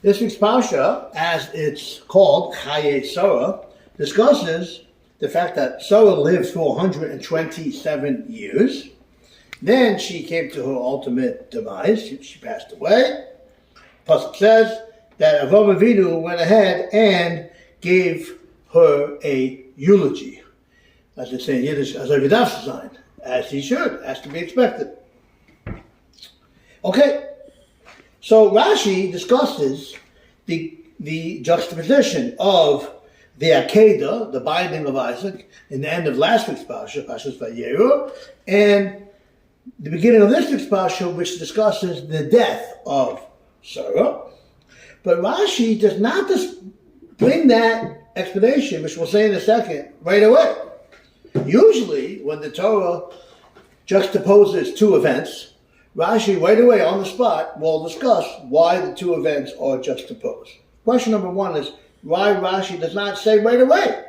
This week's Parsha, as it's called, Chaye Sarah, discusses the fact that Sarah lived for 127 years. Then she came to her ultimate demise. She passed away. Pasuk says that Avraham Avinu went ahead and gave her a eulogy. As they say in Yiddish, as a Vidaf sign, as he should, as to be expected. Okay, so Rashi discusses the juxtaposition of the Akedah, the binding of Isaac, in the end of last week's Parsha, Parshas Vayeru, and the beginning of this week's Parsha, which discusses the death of Sarah. But Rashi does not just bring that explanation, which we'll say in a second, right away. Usually, when the Torah juxtaposes two events, Rashi right away on the spot will discuss why the two events are juxtaposed. Question number one is why Rashi does not say right away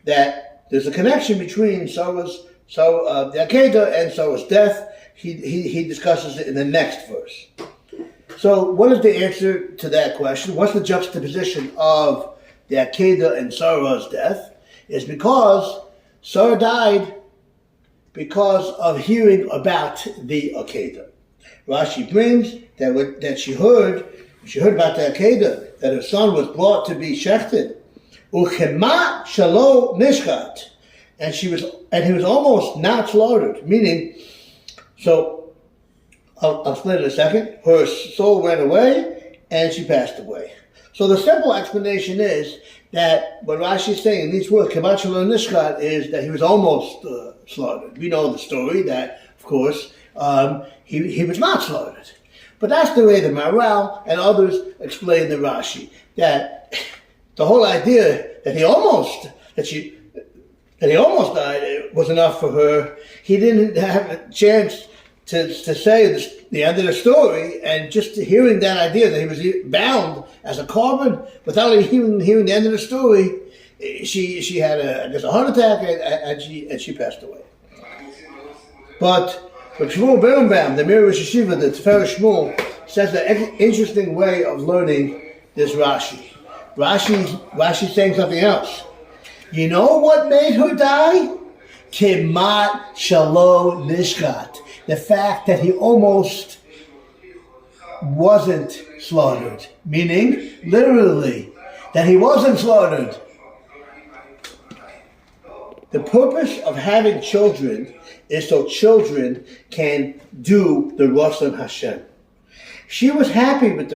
that there's a connection between the Akedah and Sarah's death. He discusses it in the next verse. So what is the answer to that question? What's the juxtaposition of the Akedah and Sarah's death? It's because Sarah died because of hearing about the Akedah. Rashi brings that she heard about the Akedah, that her son was brought to be shechted. Uchema shalo nishkat, and he was almost not slaughtered. Meaning, so I'll explain in a second. Her soul went away, and she passed away. So the simple explanation is that what Rashi is saying in these words, Kema shalo nishkat, is that he was almost slaughtered. We know the story that, of course, he was not slaughtered. But that's the way the Maharal and others explain the Rashi, that the whole idea that he almost died was enough for her. He didn't have a chance to say the end of the story, and just hearing that idea that he was bound as a carbon without even hearing the end of the story, she had a heart attack and she passed away. But Shmuel Berenbaum, the Mir Yeshiva, the Tiferes Shmuel, says an interesting way of learning this Rashi. Rashi's saying something else. You know what made her die? Kemat shalo nishkat. The fact that he almost wasn't slaughtered. Meaning, literally, that he wasn't slaughtered. The purpose of having children is so children can do the Ratzon Hashem. She was happy with